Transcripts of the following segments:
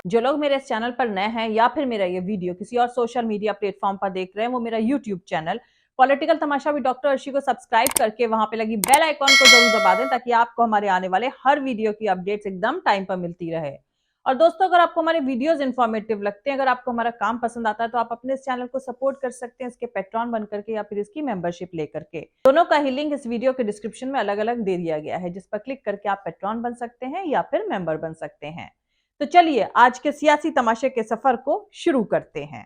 जो लोग मेरे इस चैनल पर नए हैं या फिर मेरा ये वीडियो किसी और सोशल मीडिया प्लेटफॉर्म पर देख रहे हैं, वो मेरा YouTube channel political Tamasha with doctor Arshi को सब्सक्राइब करके वहां पे लगी बेल आइकॉन को जरूर दबा दें, ताकि आपको हमारे आने वाले हर वीडियो की अपडेट्स एकदम टाइम पर मिलती रहे। और दोस्तों, अगर आपको हमारे वीडियोस इंफॉर्मेटिव लगते हैं, अगर आपको हमारा काम पसंद आता है, तो आप अपने इस चैनल को सपोर्ट कर सकते हैं इसके पेट्रॉन बन करके या फिर इसकी मेंबरशिप लेकर के। दोनों का ही लिंक इस वीडियो के डिस्क्रिप्शन में अलग अलग दे दिया गया है, जिस पर क्लिक करके आप पेट्रॉन बन सकते हैं या फिर मेंबर बन सकते हैं। तो चलिए आज के सियासी तमाशे के सफर को शुरू करते हैं।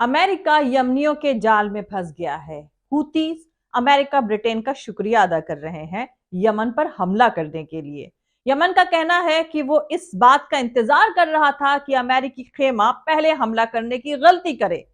अमेरिका यमनियों के जाल में फंस गया है। हूतीस अमेरिका ब्रिटेन का शुक्रिया अदा कर रहे हैं यमन पर हमला करने के लिए। यमन का कहना है कि वो इस बात का इंतजार कर रहा था कि अमेरिकी खेमा पहले हमला करने की गलती करे।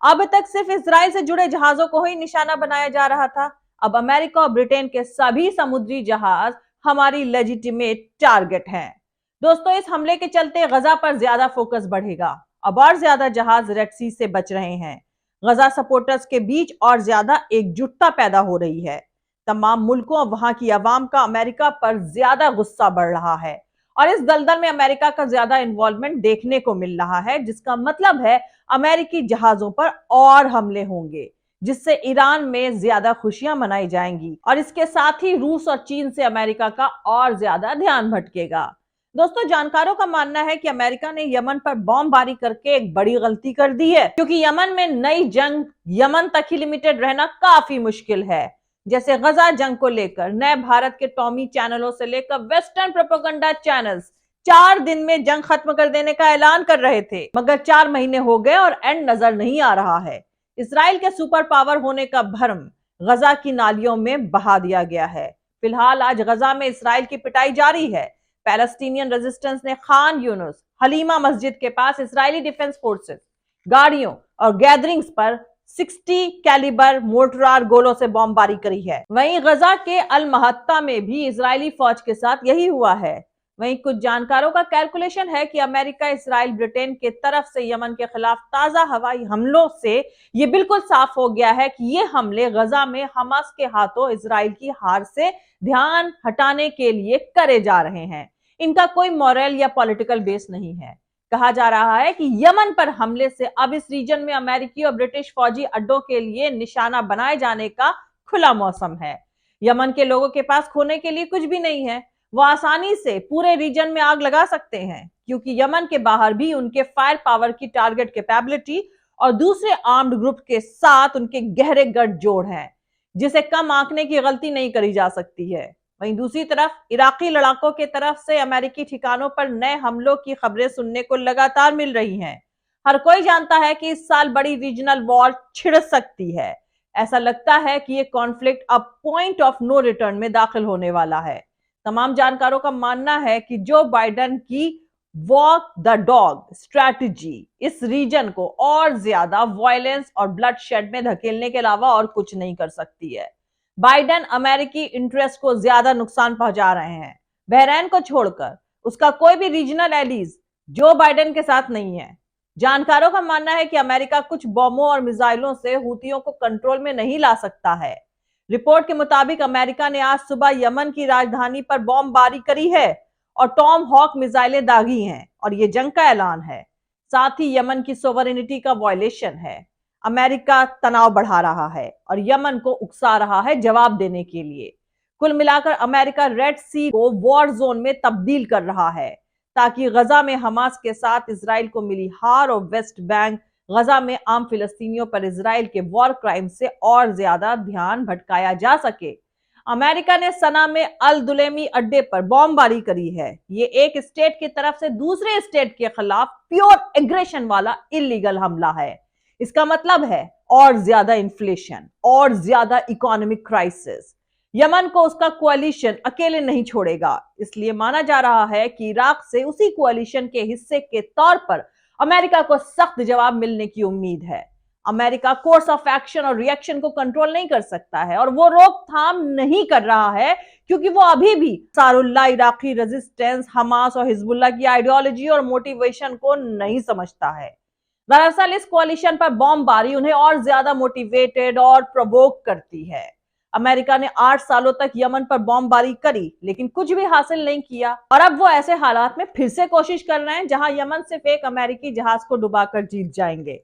अब तक सिर्फ इजराइल से जुड़े जहाजों को ही निशाना बनाया जा रहा था। अब अमेरिका और ब्रिटेन के सभी समुद्री जहाज हमारी लेजिटिमेट टारगेट हैं। दोस्तों, इस हमले के चलते गजा पर ज्यादा फोकस बढ़ेगा। अब और ज्यादा जहाज रेड सी से बच रहे हैं। गजा सपोर्टर्स के बीच और ज्यादा एकजुटता पैदा हो रही है। तमाम मुल्कों और वहां की आवाम का अमेरिका पर ज्यादा गुस्सा बढ़ रहा है और इस दलदल में अमेरिका का ज्यादा इन्वॉल्वमेंट देखने को मिल रहा है, जिसका मतलब है अमेरिकी जहाजों पर और हमले होंगे, जिससे ईरान में ज्यादा खुशियां मनाई जाएंगी और इसके साथ ही रूस और चीन से अमेरिका का और ज्यादा ध्यान भटकेगा। दोस्तों, जानकारों का मानना है कि अमेरिका ने यमन पर बॉम्बबारी करके एक बड़ी गलती कर दी है, क्योंकि यमन में नई जंग यमन तक ही लिमिटेड रहना काफी मुश्किल है। जैसे गजा जंग को लेकर नए भारत के टॉमी चैनलों से लेकर वेस्टर्न प्रोपेगेंडा चैनल्स 4 दिन में जंग खत्म कर देने का ऐलान कर रहे थे, मगर 4 महीने हो गए और एंड नजर नहीं आ रहा है। इसराइल के सुपर पावर होने का भ्रम गजा की नालियों में बहा दिया गया है। फिलहाल आज गजा में इसराइल की पिटाई जारी है। पैलेस्टीनियन रेजिस्टेंस ने खान यूनुस हलीमा मस्जिद के पास इसराइली डिफेंस फोर्सेस गाड़ियों और गैदरिंग्स पर 60 कैलिबर मोर्टार गोलों से बॉम्बबारी करी है। वहीं गजा के अल महत्ता में भी इजरायली फौज के साथ यही हुआ है। वहीं कुछ जानकारों का कैलकुलेशन है कि अमेरिका, इसराइल, ब्रिटेन के तरफ से यमन के खिलाफ ताजा हवाई हमलों से ये बिल्कुल साफ हो गया है कि ये हमले गजा में हमास के हाथों इसराइल की हार से ध्यान हटाने के लिए करे जा रहे हैं। इनका कोई मॉरल या पॉलिटिकल बेस नहीं है। कहा जा रहा है कि यमन पर हमले से अब इस रीजन में अमेरिकी और ब्रिटिश फौजी अड्डों के लिए निशाना बनाए जाने का खुला मौसम है। यमन के लोगों के पास खोने के लिए कुछ भी नहीं है। वो आसानी से पूरे रीजन में आग लगा सकते हैं, क्योंकि यमन के बाहर भी उनके फायर पावर की टारगेट कैपेबिलिटी और दूसरे आर्म्ड ग्रुप के साथ उनके गहरे गठजोड़ हैं, जिसे कम आंकने की गलती नहीं करी जा सकती है। वहीं दूसरी तरफ इराकी लड़ाकों के तरफ से अमेरिकी ठिकानों पर नए हमलों की खबरें सुनने को लगातार मिल रही हैं। हर कोई जानता है कि इस साल बड़ी रीजनल वॉर छिड़ सकती है। ऐसा लगता है कि ये कॉन्फ्लिक्ट अब पॉइंट ऑफ नो रिटर्न में दाखिल होने वाला है। तमाम जानकारों का मानना है कि जो बाइडेन की वॉक द डॉग स्ट्रैटेजी इस रीजन को और ज्यादा वायलेंस और ब्लडशेड में धकेलने के अलावा और कुछ नहीं कर सकती है। बाइडेन अमेरिकी इंटरेस्ट को ज्यादा नुकसान पहुंचा रहे हैं। बहरीन को छोड़कर उसका कोई भी रीजनल एलीज जो बाइडेन के साथ नहीं है। जानकारों का मानना है कि अमेरिका कुछ बॉम्बों और मिसाइलों से हूतियों को कंट्रोल में नहीं ला सकता है। रिपोर्ट के मुताबिक अमेरिका ने आज सुबह यमन की राजधानी पर बॉम्बबारी करी है और टॉम हॉक मिसाइलें दागी हैं और ये जंग का ऐलान है। साथ ही यमन की सोवरेनिटी का वायलेशन है। अमेरिका तनाव बढ़ा रहा है और यमन को उकसा रहा है जवाब देने के लिए। कुल मिलाकर अमेरिका रेड सी को वॉर जोन में तब्दील कर रहा है ताकि गजा में हमास के साथ इसराइल को मिली हार और वेस्ट बैंक गजा में आम फिलिस्तीनियों पर इसराइल के वॉर क्राइम से और ज्यादा ध्यान भटकाया जा सके। अमेरिका ने सना में अल दुलेमी अड्डे पर बॉम्बबारी करी है। ये एक स्टेट की तरफ से दूसरे स्टेट के खिलाफ प्योर एग्रेशन वाला इलीगल हमला है। इसका मतलब है और ज्यादा इन्फ्लेशन और ज्यादा इकोनॉमिक क्राइसिस। यमन को उसका कोalition अकेले नहीं छोड़ेगा, इसलिए माना जा रहा है कि इराक से उसी कोalition के हिस्से के तौर पर अमेरिका को सख्त जवाब मिलने की उम्मीद है। अमेरिका कोर्स ऑफ एक्शन और रिएक्शन को कंट्रोल नहीं कर सकता है और वो रोकथाम नहीं कर रहा है क्योंकि वो अभी भी अंसारुल्लाह, इराकी रेजिस्टेंस, हमास और हिजबुल्लाह की आइडियोलॉजी और मोटिवेशन को नहीं समझता है। दरअसल इस कोalition पर बॉम्बबारी उन्हें और ज्यादा मोटिवेटेड और प्रोवोक करती है। अमेरिका ने 8 सालों तक यमन पर बॉम्बबारी करी लेकिन कुछ भी हासिल नहीं किया और अब वो ऐसे हालात में फिर से कोशिश कर रहे हैं जहां यमन सिर्फ एक अमेरिकी जहाज को डुबाकर जीत जाएंगे।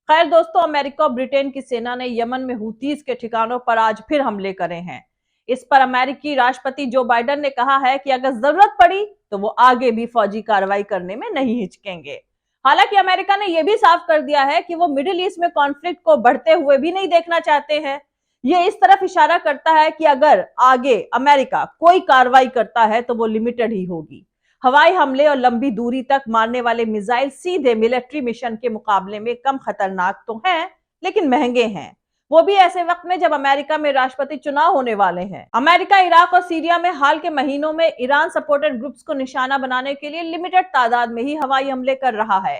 खैर दोस्तों, अमेरिका और ब्रिटेन की सेना ने यमन में हुतीज के ठिकानों पर आज फिर हमले करे हैं। इस पर अमेरिकी राष्ट्रपति जो बाइडेन ने कहा है कि अगर जरूरत पड़ी तो वो आगे भी फौजी कार्रवाई करने में नहीं हिचकेंगे। हालांकि अमेरिका ने यह भी साफ कर दिया है कि वो मिडिल ईस्ट में कॉन्फ्लिक्ट को बढ़ते हुए भी नहीं देखना चाहते हैं। ये इस तरफ इशारा करता है कि अगर आगे अमेरिका कोई कार्रवाई करता है तो वो लिमिटेड ही होगी। हवाई हमले और लंबी दूरी तक मारने वाले मिसाइल सीधे मिलिट्री मिशन के मुकाबले में कम खतरनाक तो हैं लेकिन महंगे हैं, वो भी ऐसे वक्त में जब अमेरिका में राष्ट्रपति चुनाव होने वाले हैं। अमेरिका इराक और सीरिया में हाल के महीनों में ईरान सपोर्टेड ग्रुप्स को निशाना बनाने के लिए लिमिटेड तादाद में ही हवाई हमले कर रहा है।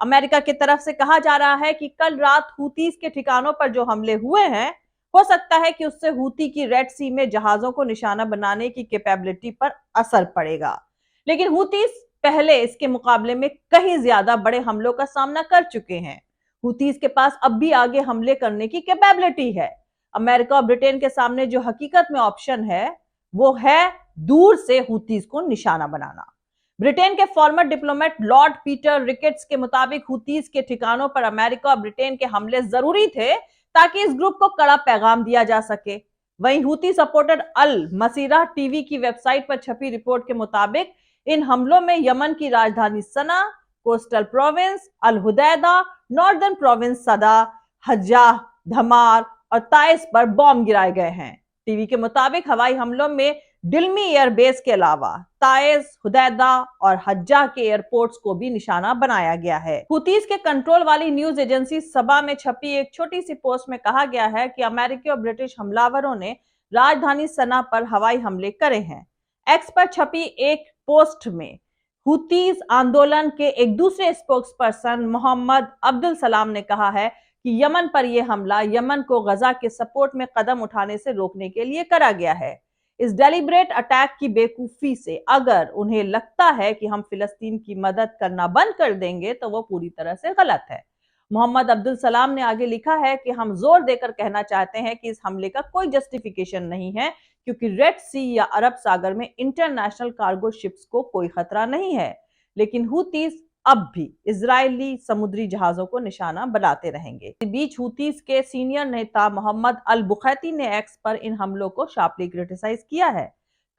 अमेरिका की तरफ से कहा जा रहा है कि कल रात हुतीज के ठिकानों पर जो हमले हुए हैं हो सकता है कि उससे हुती की रेड सी में जहाजों को निशाना बनाने की कैपेबिलिटी पर असर पड़ेगा, लेकिन हुतीज पहले इसके मुकाबले में कहीं ज्यादा बड़े हमलों का सामना कर चुके हैं। हुतीज के पास अब भी आगे हमले करने की कैपेबिलिटी है। अमेरिका और ब्रिटेन के सामने जो हकीकत में ऑप्शन है वो है दूर से हुतीज को निशाना बनाना। ब्रिटेन के farmer diplomat Lord Peter rickets के मुताबिक हुतीज के ठिकानों पर अमेरिका और ब्रिटेन के हमले जरूरी थे ताकि इस ग्रुप को कड़ा पैगाम दिया जा सके। वहीं हुती सपोर्टेड अल मसीरा टीवी की वेबसाइट पर छपी रिपोर्ट के मुताबिक इन हमलों में यमन की राजधानी सना, कोस्टल प्रोविंस अल हुदैदा, नॉर्दर्न प्रोविंस सदा, हज्जाह, धमार और ताइस पर बॉम्ब गिराए गए हैं। टीवी के मुताबिक हवाई हमलों में डिल्मी एयरबेस के अलावा ताइस, हुदैदा और हज्जाह के एयरपोर्ट्स को भी निशाना बनाया गया है। हुतीज के कंट्रोल वाली न्यूज एजेंसी सबा में छपी एक छोटी सी पोस्ट में कहा गया है कि अमेरिकी और ब्रिटिश हमलावरों ने राजधानी सना पर हवाई हमले करे हैं। एक्स पर छपी एक पोस्ट में हुतीज आंदोलन के एक दूसरे स्पोक्स पर्सन मोहम्मद अब्दुल सलाम ने कहा है कि यमन पर यह हमला यमन को गजा के सपोर्ट में कदम उठाने से रोकने के लिए करा गया है। इस डेलिब्रेट अटैक की बेवकूफी से अगर उन्हें लगता है कि हम फिलिस्तीन की मदद करना बंद कर देंगे तो वो पूरी तरह से गलत है। मोहम्मद अब्दुल सलाम ने आगे लिखा है कि हम जोर देकर कहना चाहते हैं कि इस हमले का कोई जस्टिफिकेशन नहीं है क्योंकि रेड सी या अरब सागर में इंटरनेशनल कार्गो शिप्स को कोई खतरा नहीं है, लेकिन हुतीज अब भी इजरायली समुद्री जहाजों को निशाना बनाते रहेंगे। इस बीच हुतीज के सीनियर नेता मोहम्मद अल बुखैती ने एक्स पर इन हमलों को शार्पली क्रिटिसाइज किया है।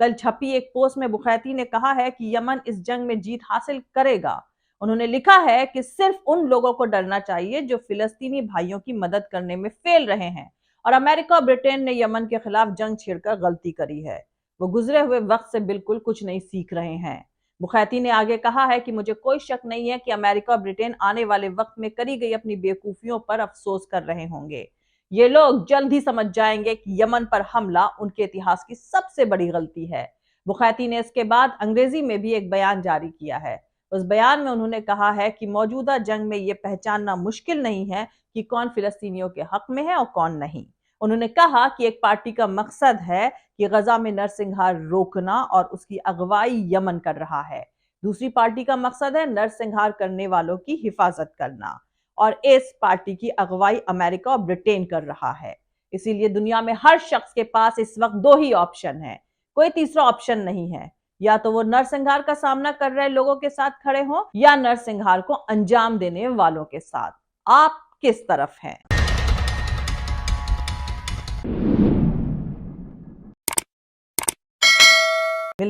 कल छपी एक पोस्ट में बुखैती ने कहा है कि यमन इस जंग में जीत हासिल करेगा। उन्होंने लिखा है कि सिर्फ उन लोगों को डरना चाहिए जो फिलिस्तीनी भाइयों की मदद करने में फेल रहे हैं और अमेरिका और ब्रिटेन ने यमन के खिलाफ जंग छेड़कर गलती करी है। वो गुजरे हुए वक्त से बिल्कुल कुछ नहीं सीख रहे हैं। बुखैती ने आगे कहा है कि मुझे कोई शक नहीं है कि अमेरिका और ब्रिटेन आने वाले वक्त में करी गई अपनी बेवकूफियों पर अफसोस कर रहे होंगे। ये लोग जल्द ही समझ जाएंगे कि यमन पर हमला उनके इतिहास की सबसे बड़ी गलती है। बुखैती ने इसके बाद अंग्रेजी में भी एक बयान जारी किया है। उस बयान में उन्होंने कहा है कि मौजूदा जंग में यह पहचानना मुश्किल नहीं है कि कौन फिलिस्तीनियों के हक में है और कौन नहीं। उन्होंने कहा कि एक पार्टी का मकसद है कि गजा में नरसंहार रोकना और उसकी अगवाई यमन कर रहा है, दूसरी पार्टी का मकसद है नरसंहार करने वालों की हिफाजत करना और इस पार्टी की अगवाई अमेरिका और ब्रिटेन कर रहा है। इसीलिए दुनिया में हर शख्स के पास इस वक्त दो ही ऑप्शन है, कोई तीसरा ऑप्शन नहीं है। या तो वो नरसंहार का सामना कर रहे लोगों के साथ खड़े हों या नरसंहार को अंजाम देने वालों के साथ। आप किस तरफ हैं?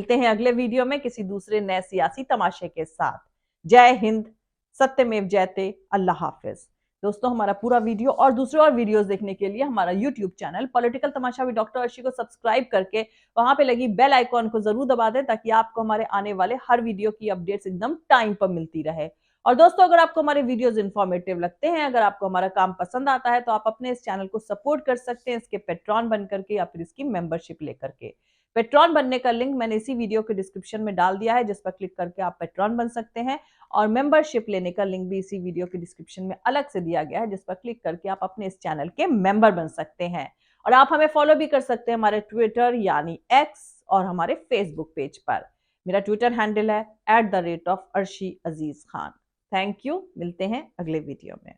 मिलते हैं अगले वीडियो में किसी दूसरे नए सियासी तमाशे के साथ। जय हिंद, सत्यमेव जयते, अल्लाह हाफिज। दोस्तों, हमारा पूरा वीडियो और दूसरे और वीडियोस देखने के लिए हमारा YouTube channel political Tamasha with doctor Arshi को सब्सक्राइब करके वहां पे लगी बेल आइकॉन को जरूर दबा दें, ताकि आपको हमारे आने वाले हर वीडियो की अपडेट्स एकदम टाइम पर मिलती रहे। और दोस्तों, अगर आपको हमारे वीडियोस इंफॉर्मेटिव लगते हैं, अगर आपको हमारा काम पसंद आता है, तो आप अपने इस चैनल को सपोर्ट कर सकते हैं इसके पेट्रॉन बन करके या फिर इसकी मेंबरशिप लेकर के। पेट्रॉन बनने का लिंक मैंने इसी वीडियो के डिस्क्रिप्शन में डाल दिया है, जिस पर क्लिक करके आप पेट्रॉन बन सकते हैं। और मेंबरशिप लेने का लिंक भी इसी वीडियो के डिस्क्रिप्शन में अलग से दिया गया है, जिस पर क्लिक करके आप अपने इस चैनल के मेंबर बन सकते हैं। और आप हमें फॉलो भी कर सकते हैं हमारे ट्विटर यानी एक्स और हमारे फेसबुक पेज पर। मेरा ट्विटर हैंडल है @arshi Aziz Khan. Thank you. मिलते हैं अगले वीडियो में।